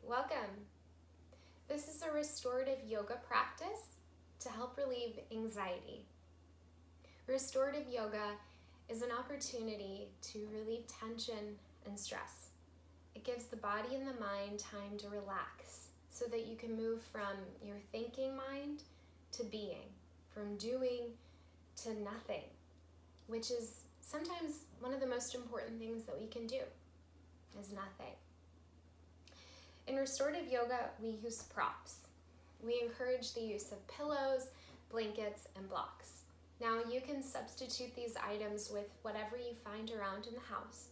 Welcome. This is a restorative yoga practice to help relieve anxiety. Restorative yoga is an opportunity to relieve tension and stress. It gives the body and the mind time to relax so that you can move from your thinking mind to being, from doing to nothing, which is sometimes one of the most important things that we can do, is nothing. In restorative yoga, we use props. We encourage the use of pillows, blankets, and blocks. Now, you can substitute these items with whatever you find around in the house.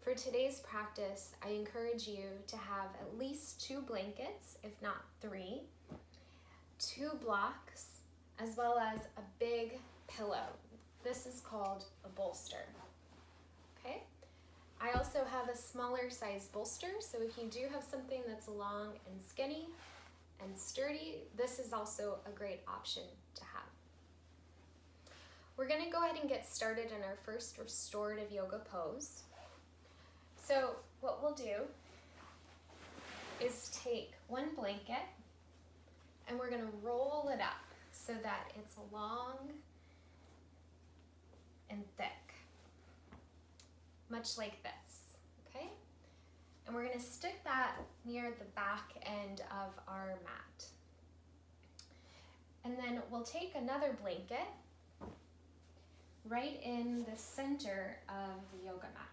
For today's practice, I encourage you to have at least 2 blankets, if not 3, 2 blocks, as well as a big pillow. This is called a bolster. Okay? I also have a smaller size bolster, so if you do have something that's long and skinny and sturdy, this is also a great option to have. We're going to go ahead and get started in our first restorative yoga pose. So what we'll do is take one blanket and we're going to roll it up so that it's long and thick. Much like this, okay? And we're gonna stick that near the back end of our mat. And then we'll take another blanket right in the center of the yoga mat.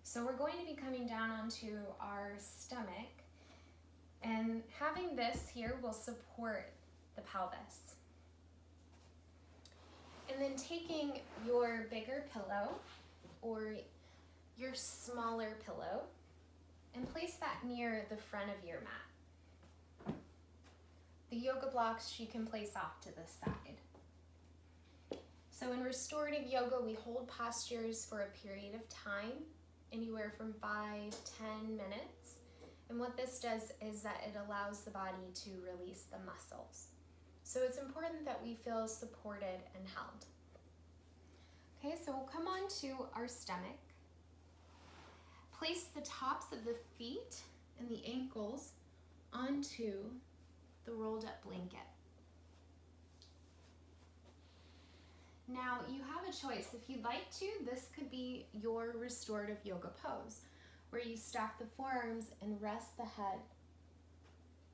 So we're going to be coming down onto our stomach, and having this here will support the pelvis. And then taking your bigger pillow or your smaller pillow and place that near the front of your mat. The yoga blocks you can place off to the side. So in restorative yoga, we hold postures for a period of time, anywhere from 5-10 minutes. And what this does is that it allows the body to release the muscles. So it's important that we feel supported and held. Okay, so we'll come on to our stomach. Place the tops of the feet and the ankles onto the rolled up blanket. Now you have a choice. If you'd like to, this could be your restorative yoga pose, where you stack the forearms and rest the head.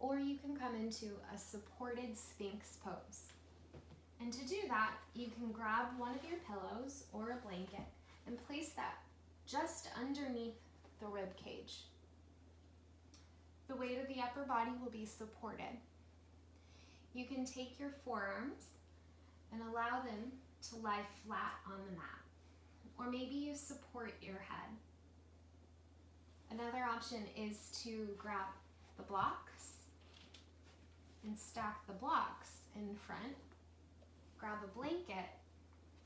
Or you can come into a supported Sphinx pose. And to do that, you can grab one of your pillows or a blanket and place that just underneath the rib cage. The weight of the upper body will be supported. You can take your forearms and allow them to lie flat on the mat, or maybe you support your head. Another option is to grab the blocks and stack the blocks in front, grab a blanket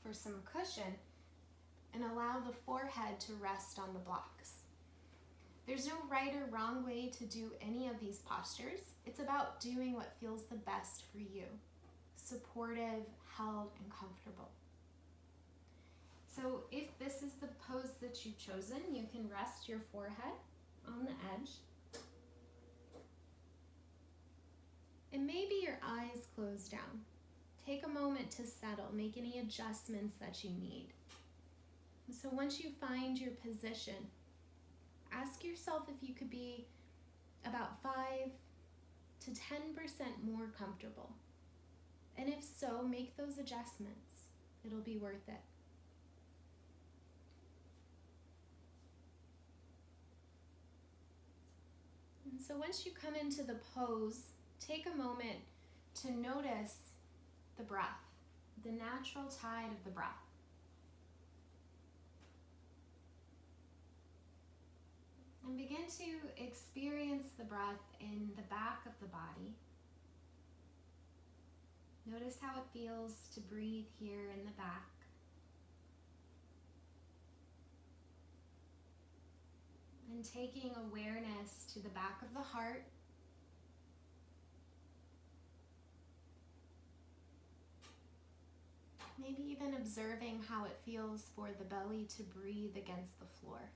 for some cushion, and allow the forehead to rest on the blocks. There's no right or wrong way to do any of these postures. It's about doing what feels the best for you. Supportive, held, and comfortable. So if this is the pose that you've chosen, you can rest your forehead on the edge. And maybe your eyes close down. Take a moment to settle, make any adjustments that you need. And so once you find your position, ask yourself if you could be about 5 to 10% more comfortable. And if so, make those adjustments. It'll be worth it. And so once you come into the pose, take a moment to notice the breath, the natural tide of the breath. And begin to experience the breath in the back of the body. Notice how it feels to breathe here in the back. And taking awareness to the back of the heart. Maybe even observing how it feels for the belly to breathe against the floor.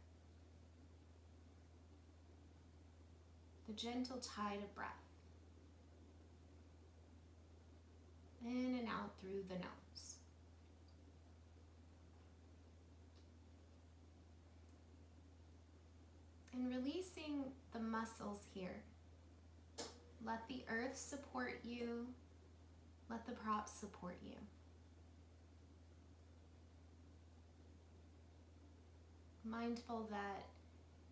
The a gentle tide of breath. In and out through the nose. And releasing the muscles here. Let the earth support you. Let the props support you. Mindful that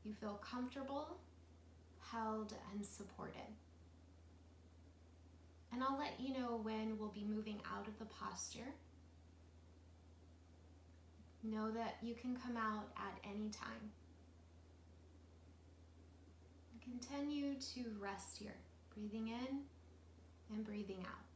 you feel comfortable, held, and supported. And I'll let you know when we'll be moving out of the posture. Know that you can come out at any time. Continue to rest here, breathing in and breathing out.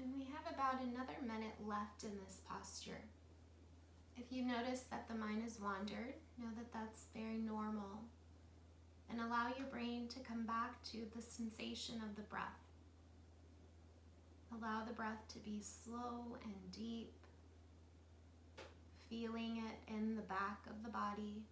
And we have about another minute left in this posture. If you notice that the mind has wandered, know that that's very normal. And allow your brain to come back to the sensation of the breath. Allow the breath to be slow and deep, feeling it in the back of the body.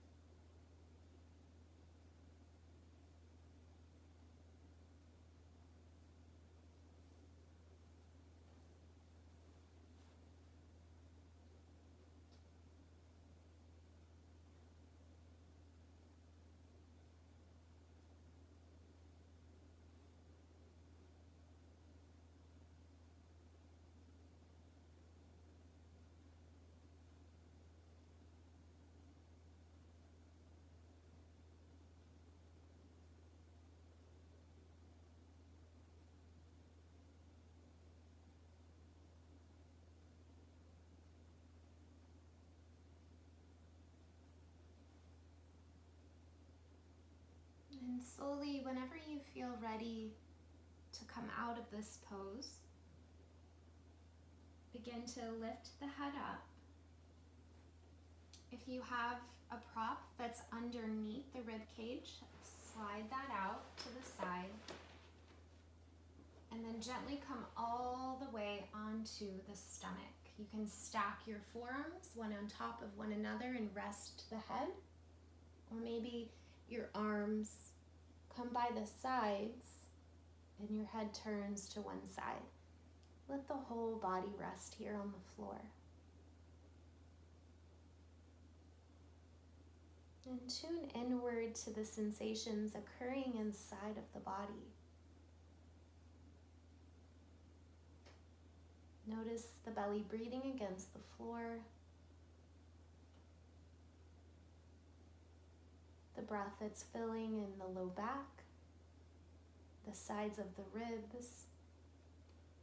And slowly, whenever you feel ready to come out of this pose, begin to lift the head up. If you have a prop that's underneath the rib cage, slide that out to the side. And then gently come all the way onto the stomach. You can stack your forearms one on top of one another and rest the head. Or maybe your arms come by the sides and your head turns to one side. Let the whole body rest here on the floor. And tune inward to the sensations occurring inside of the body. Notice the belly breathing against the floor. The breath that's filling in the low back, the sides of the ribs,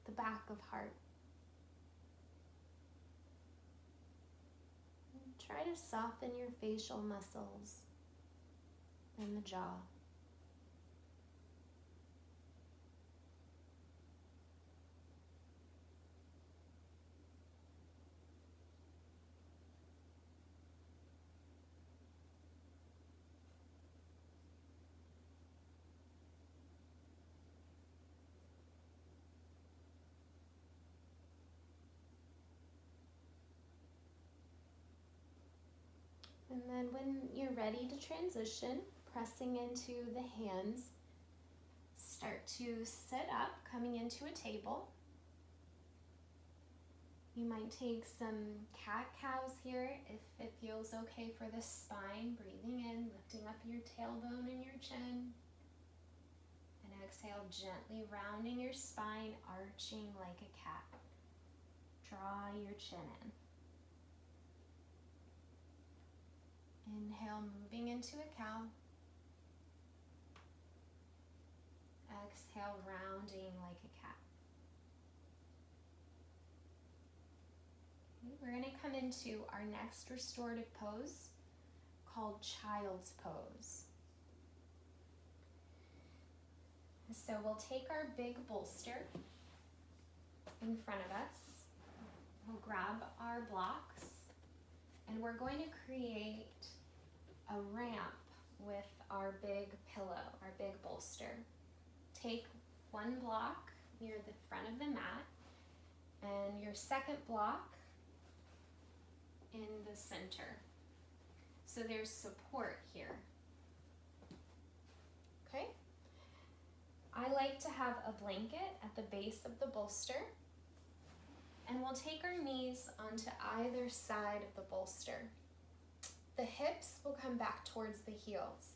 the back of heart. And try to soften your facial muscles and the jaw. And then when you're ready to transition, pressing into the hands, start to sit up, coming into a table. You might take some cat-cows here if it feels okay for the spine, breathing in, lifting up your tailbone and your chin. And exhale, gently rounding your spine, arching like a cat. Draw your chin in. Inhale, moving into a cow. Exhale, rounding like a cat. Okay, we're going to come into our next restorative pose called Child's Pose. So we'll take our big bolster in front of us. We'll grab our blocks and we're going to create a ramp with our big pillow, our big bolster. Take one block near the front of the mat and your second block in the center. So there's support here. Okay? I like to have a blanket at the base of the bolster, and we'll take our knees onto either side of the bolster. The hips will come back towards the heels.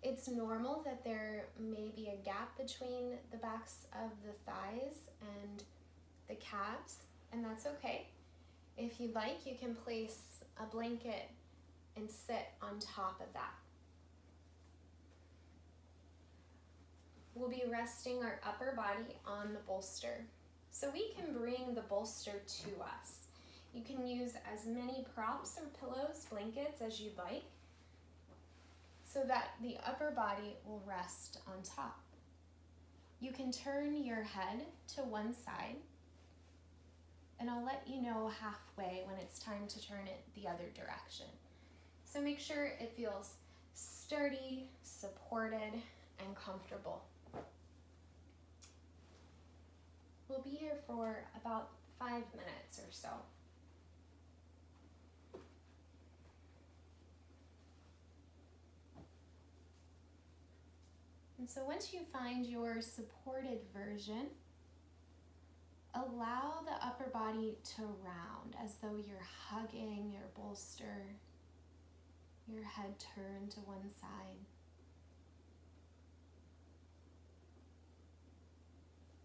It's normal that there may be a gap between the backs of the thighs and the calves, and that's okay. If you'd like, you can place a blanket and sit on top of that. We'll be resting our upper body on the bolster. So we can bring the bolster to us. You can use as many props or pillows, blankets as you'd like, so that the upper body will rest on top. You can turn your head to one side and I'll let you know halfway when it's time to turn it the other direction. So make sure it feels sturdy, supported, and comfortable. We'll be here for about 5 minutes or so. And so once you find your supported version, allow the upper body to round as though you're hugging your bolster, your head turned to one side.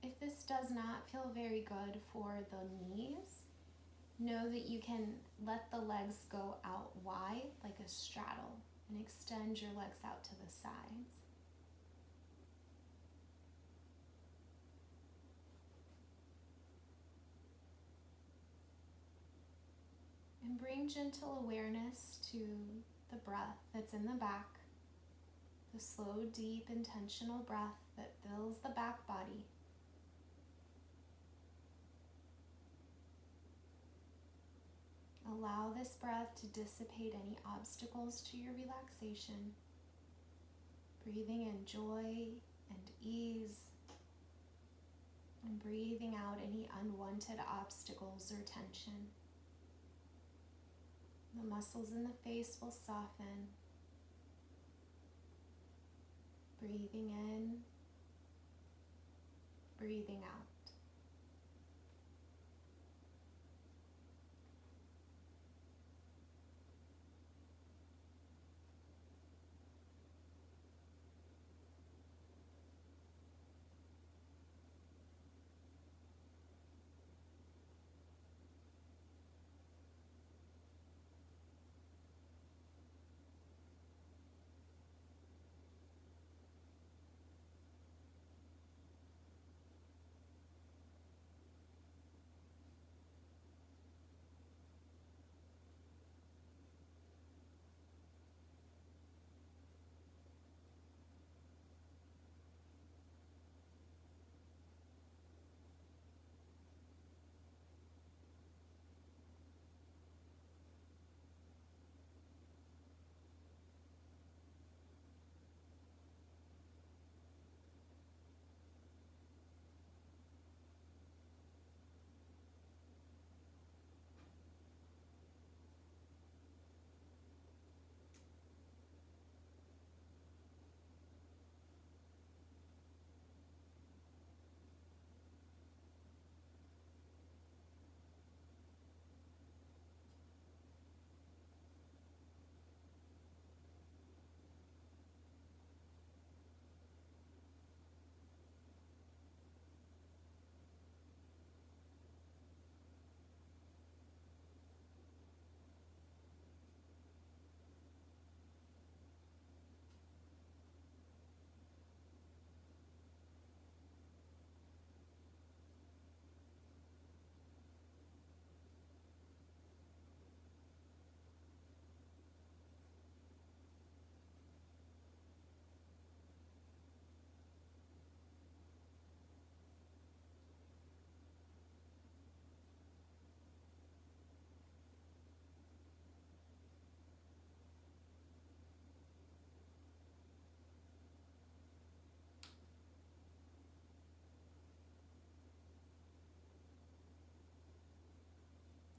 If this does not feel very good for the knees, know that you can let the legs go out wide like a straddle and extend your legs out to the sides. And bring gentle awareness to the breath that's in the back, the slow, deep, intentional breath that fills the back body. Allow this breath to dissipate any obstacles to your relaxation, breathing in joy and ease, and breathing out any unwanted obstacles or tension. The muscles in the face will soften. Breathing in, breathing out.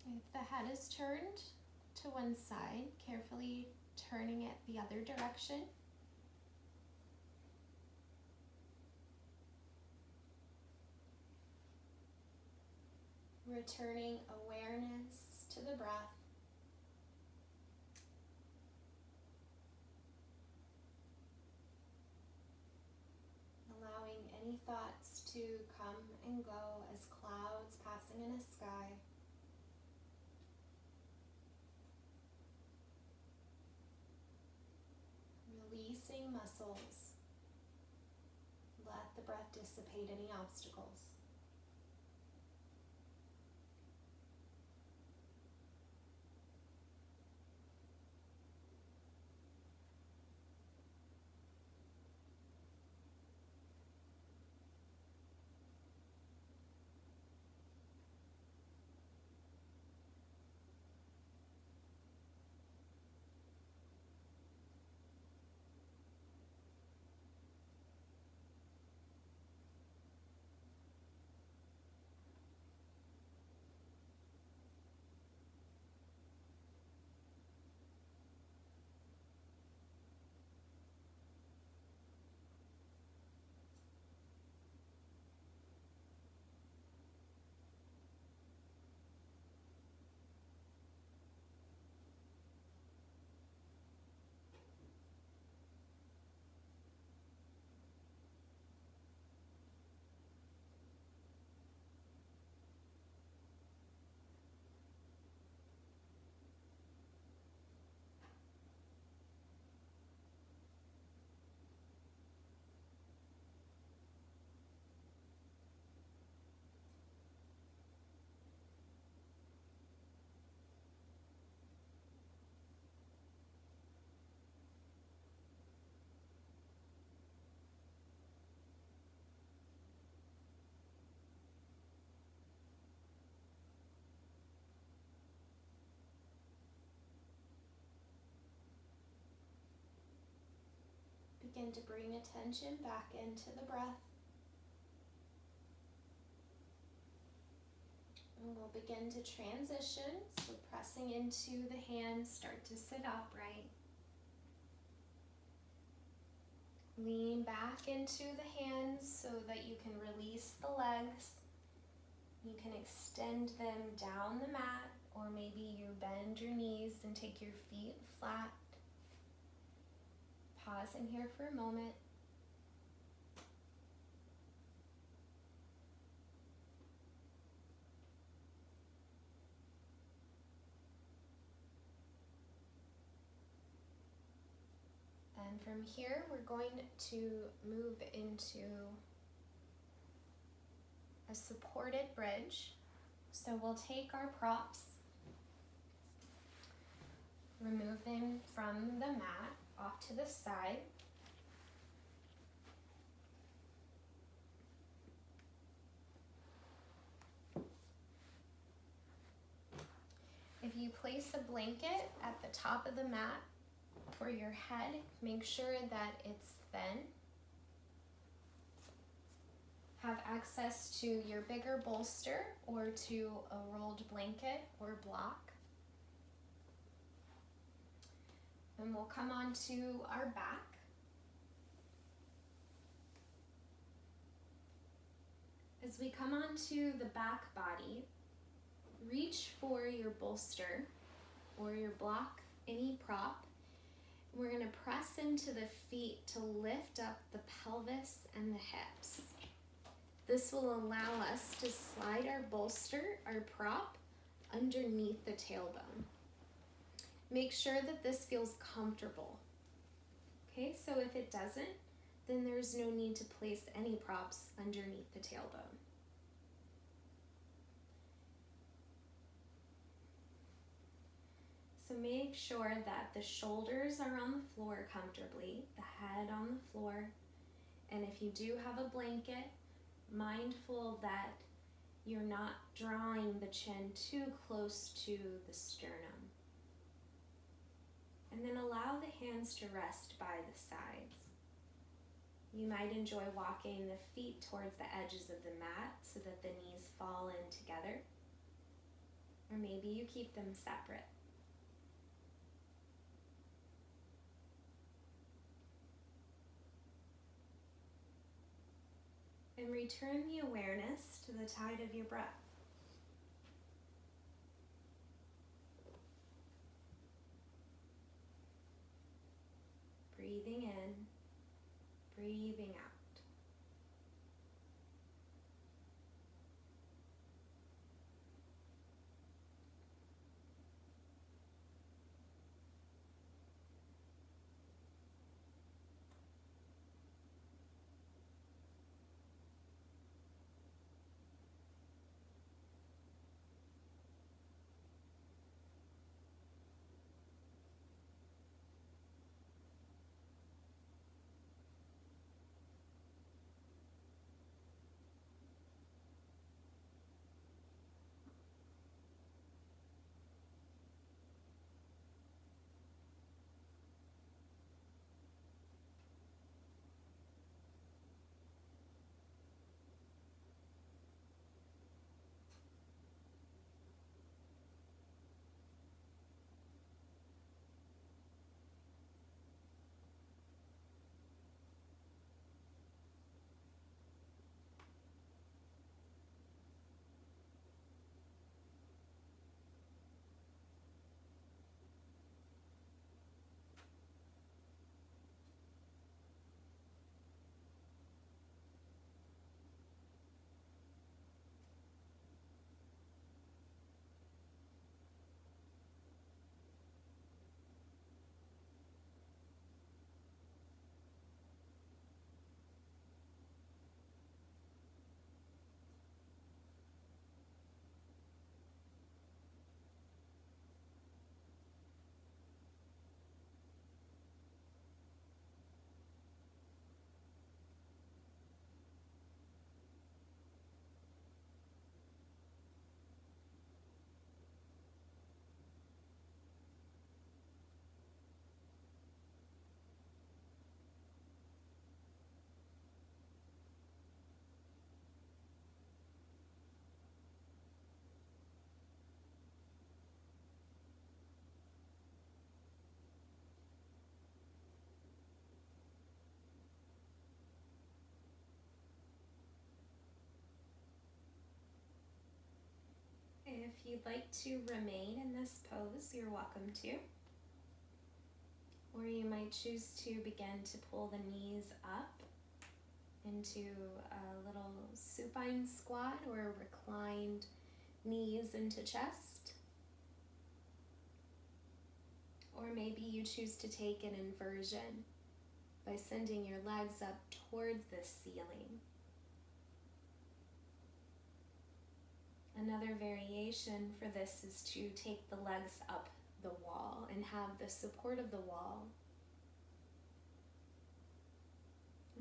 If the head is turned to one side, carefully turning it the other direction. Returning awareness to the breath. Allowing any thoughts to come and go as clouds passing in a sky. Releasing muscles. Let the breath dissipate any obstacles. Begin to bring attention back into the breath. And we'll begin to transition. So pressing into the hands, start to sit upright. Lean back into the hands so that you can release the legs. You can extend them down the mat, or maybe you bend your knees and take your feet flat. Pause in here for a moment. And from here, we're going to move into a supported bridge. So we'll take our props, remove them from the mat off to the side. If you place a blanket at the top of the mat for your head, make sure that it's thin. Have access to your bigger bolster or to a rolled blanket or block. And we'll come on to our back. As we come onto the back body, reach for your bolster or your block, any prop. We're going to press into the feet to lift up the pelvis and the hips. This will allow us to slide our bolster, our prop, underneath the tailbone. Make sure that this feels comfortable. Okay, so if it doesn't, then there's no need to place any props underneath the tailbone. So make sure that the shoulders are on the floor comfortably, the head on the floor, and if you do have a blanket, mindful that you're not drawing the chin too close to the sternum. And then allow the hands to rest by the sides. You might enjoy walking the feet towards the edges of the mat so that the knees fall in together. Or maybe you keep them separate. And return the awareness to the tide of your breath. Breathing in, breathing out. If you'd like to remain in this pose, you're welcome to. Or you might choose to begin to pull the knees up into a little supine squat or reclined knees into chest. Or maybe you choose to take an inversion by sending your legs up towards the ceiling. Another variation for this is to take the legs up the wall and have the support of the wall.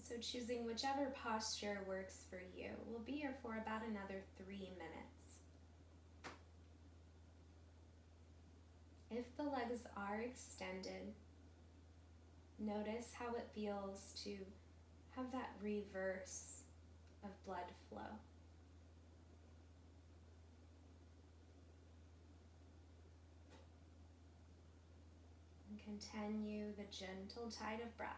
So choosing whichever posture works for you. We'll be here for about another 3 minutes. If the legs are extended, notice how it feels to have that reverse of blood flow. And continue the gentle tide of breath.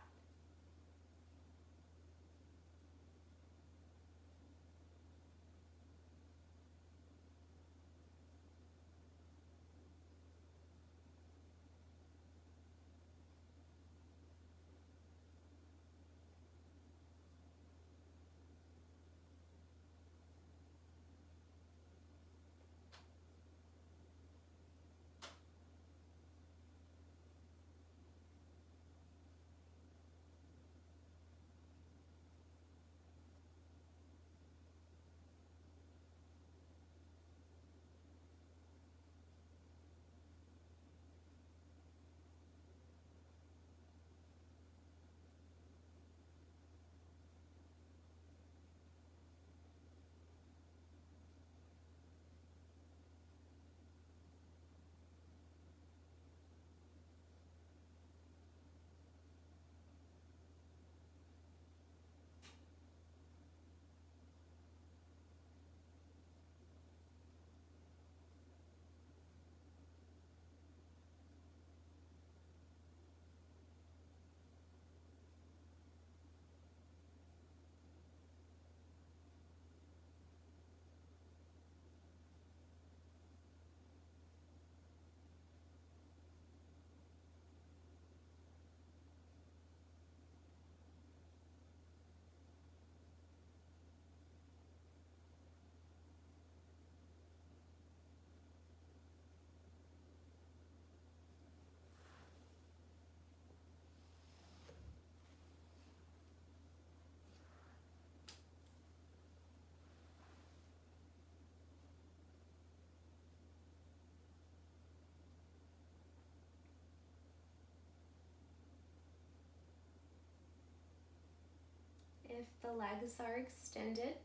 If the legs are extended,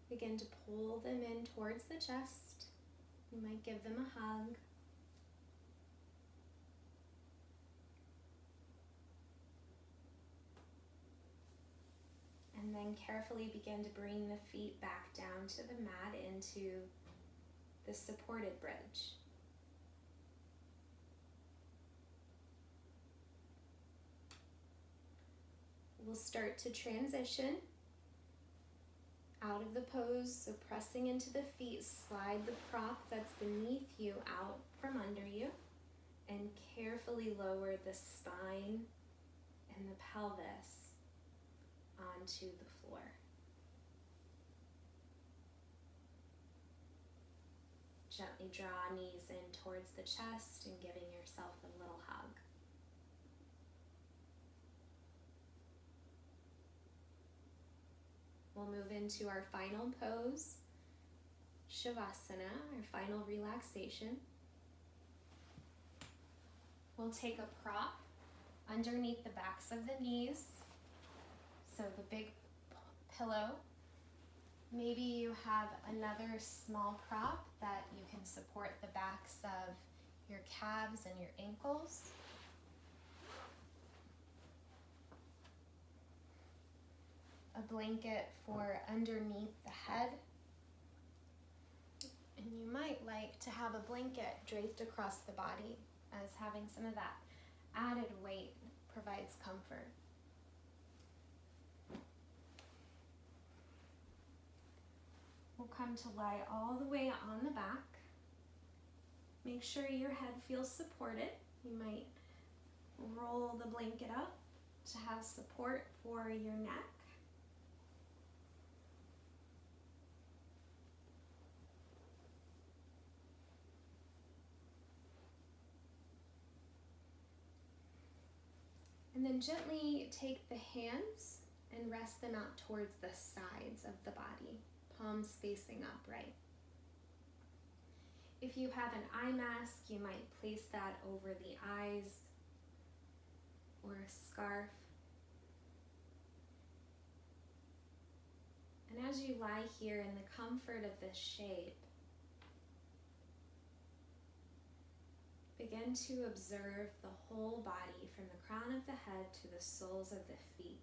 begin to pull them in towards the chest. You might give them a hug. And then carefully begin to bring the feet back down to the mat into the supported bridge. We'll start to transition out of the pose, so pressing into the feet, slide the prop that's beneath you out from under you, and carefully lower the spine and the pelvis onto the floor. Gently draw knees in towards the chest and giving yourself a little hug. We'll move into our final pose, Shavasana, our final relaxation. We'll take a prop underneath the backs of the knees, so the big pillow. Maybe you have another small prop that you can support the backs of your calves and your ankles. A blanket for underneath the head. And you might like to have a blanket draped across the body, as having some of that added weight provides comfort. We'll come to lie all the way on the back. Make sure your head feels supported. You might roll the blanket up to have support for your neck. And then gently take the hands and rest them out towards the sides of the body, palms facing upright. If you have an eye mask, you might place that over the eyes or a scarf. And as you lie here in the comfort of this shape, begin to observe the whole body from the crown of the head to the soles of the feet.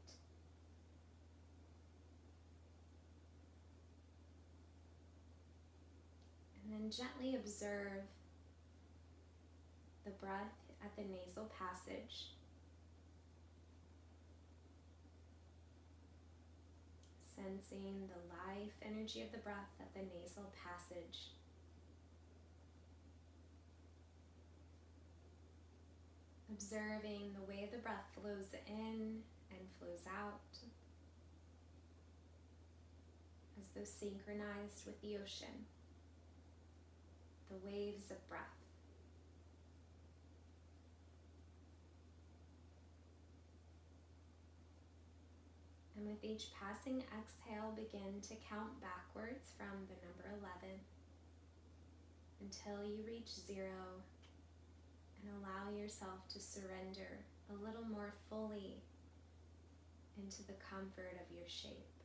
And then gently observe the breath at the nasal passage. Sensing the life energy of the breath at the nasal passage. Observing the way the breath flows in and flows out, as though synchronized with the ocean, the waves of breath. And with each passing exhale, begin to count backwards from the number 11 until you reach 0. And allow yourself to surrender a little more fully into the comfort of your shape.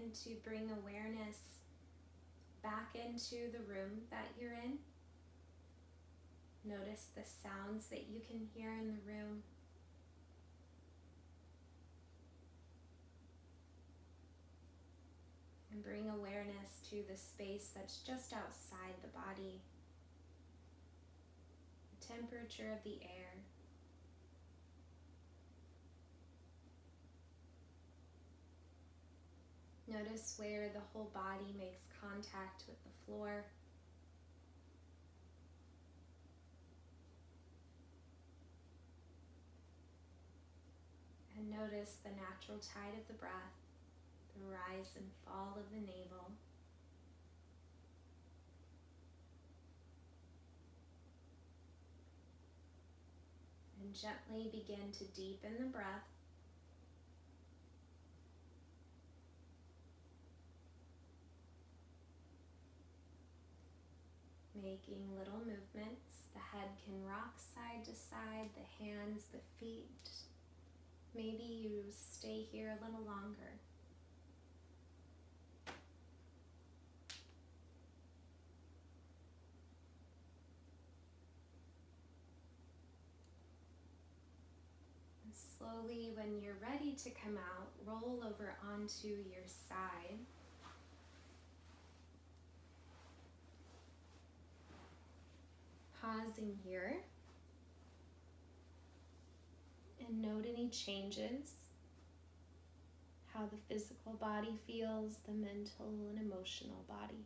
begin to bring awareness back into the room that you're in. Notice the sounds that you can hear in the room. And bring awareness to the space that's just outside the body. The temperature of the air. Notice where the whole body makes contact with the floor. And notice the natural tide of the breath, the rise and fall of the navel. And gently begin to deepen the breath. Making little movements. The head can rock side to side, the hands, the feet. Maybe you stay here a little longer. And slowly, when you're ready to come out, roll over onto your side. Pausing here and note any changes, how the physical body feels, the mental and emotional body.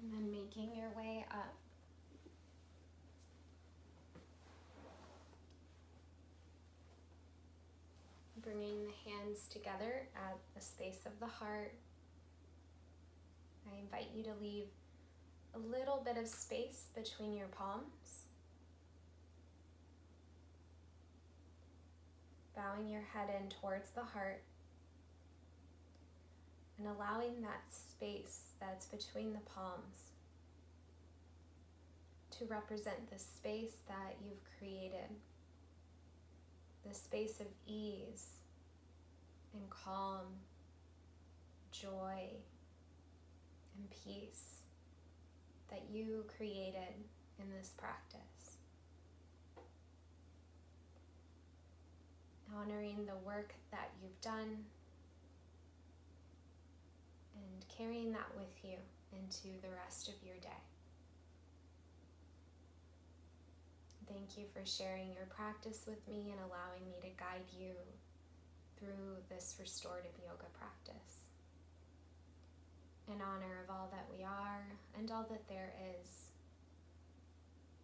And then making your way up. Bringing the hands together at the space of the heart. I invite you to leave a little bit of space between your palms. Bowing your head in towards the heart and allowing that space that's between the palms to represent the space that you've created, the space of ease and calm, joy and peace that you created in this practice. Honoring the work that you've done and carrying that with you into the rest of your day. Thank you for sharing your practice with me and allowing me to guide you through this restorative yoga practice. In honor of all that we are and all that there is.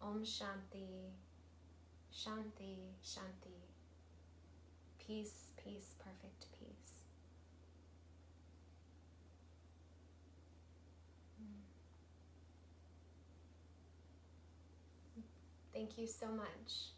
Om Shanti, Shanti, Shanti. Peace, peace, perfect peace. Thank you so much.